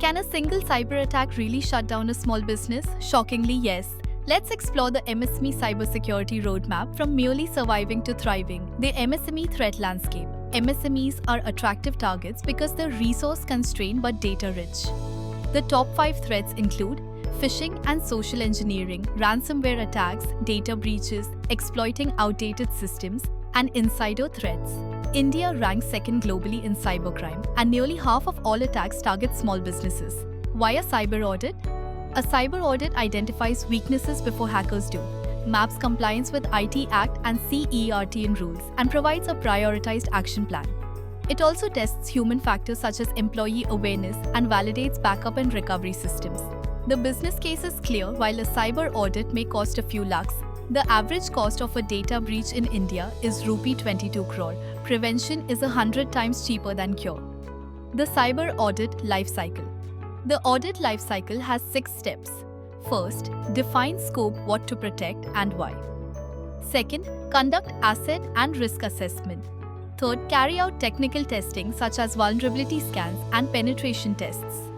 Can a single cyber attack really shut down a small business? Shockingly, yes. Let's explore the MSME cybersecurity roadmap from merely surviving to thriving. The MSME threat landscape. MSMEs are attractive targets because they're resource constrained but data rich. The top 5 threats include phishing and social engineering, ransomware attacks, data breaches, exploiting outdated systems, and insider threats. India ranks second globally in cybercrime, and nearly half of all attacks target small businesses. Why a cyber audit? A cyber audit identifies weaknesses before hackers do, maps compliance with IT Act and CERTN rules, and provides a prioritized action plan. It also tests human factors such as employee awareness and validates backup and recovery systems. The business case is clear. While a cyber audit may cost a few lakhs, the average cost of a data breach in India is Rupee 22 crore. Prevention is 100 times cheaper than cure. The cyber audit life cycle. The audit life cycle has 6 steps. First, define scope, what to protect and why. Second, conduct asset and risk assessment. Third, carry out technical testing such as vulnerability scans and penetration tests.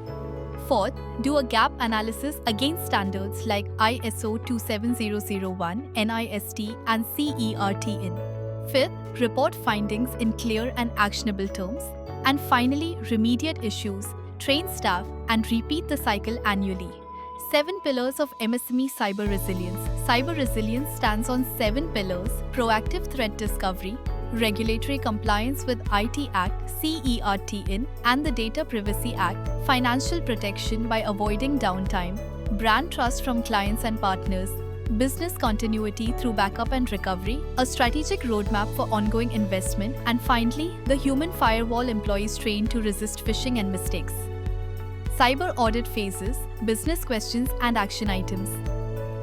Fourth, do a gap analysis against standards like ISO 27001, NIST, and CERTN. Fifth, report findings in clear and actionable terms. And finally, remediate issues, train staff, and repeat the cycle annually. 7 pillars of MSME cyber resilience. Cyber resilience stands on 7 pillars: proactive threat discovery, regulatory compliance with IT Act, CERTN, and the Data Privacy Act, financial protection by avoiding downtime, brand trust from clients and partners, business continuity through backup and recovery, a strategic roadmap for ongoing investment, and finally, the human firewall employees trained to resist phishing and mistakes. Cyber audit phases, business questions and action items.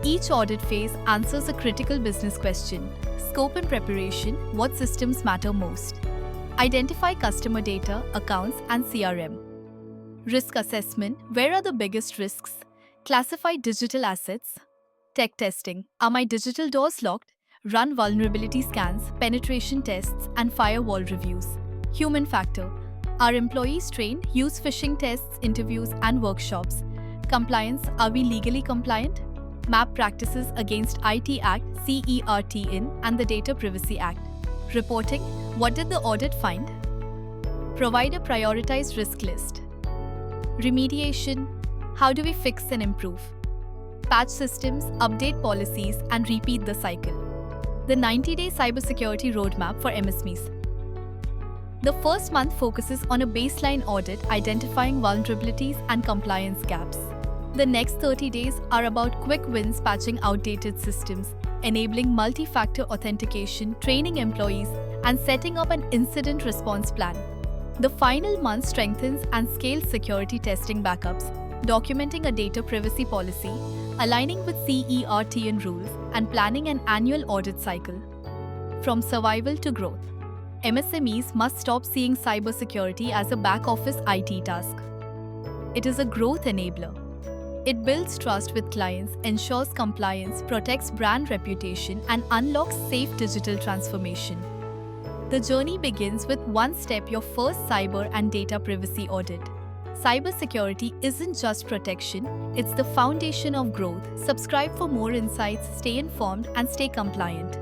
Each audit phase answers a critical business question. Scope and preparation, what systems matter most. Identify customer data, accounts, and CRM. Risk assessment, where are the biggest risks? Classify digital assets. Tech testing, are my digital doors locked? Run vulnerability scans, penetration tests, and firewall reviews. Human factor, are employees trained? Use phishing tests, interviews, and workshops. Compliance, are we legally compliant? Map practices against IT Act, CERTN, and the Data Privacy Act. Reporting, what did the audit find? Provide a prioritized risk list. Remediation, how do we fix and improve? Patch systems, update policies, and repeat the cycle. The 90-day cybersecurity roadmap for MSMEs. The first month focuses on a baseline audit identifying vulnerabilities and compliance gaps. The next 30 days are about quick wins, patching outdated systems, enabling multi-factor authentication, training employees, and setting up an incident response plan. The final month strengthens and scales security testing backups, documenting a data privacy policy, aligning with CERTN rules, and planning an annual audit cycle. From survival to growth, MSMEs must stop seeing cybersecurity as a back-office IT task. It is a growth enabler. It builds trust with clients, ensures compliance, protects brand reputation, and unlocks safe digital transformation. The journey begins with one step: your first cyber and data privacy audit. Cybersecurity isn't just protection, it's the foundation of growth. Subscribe for more insights, stay informed, and stay compliant.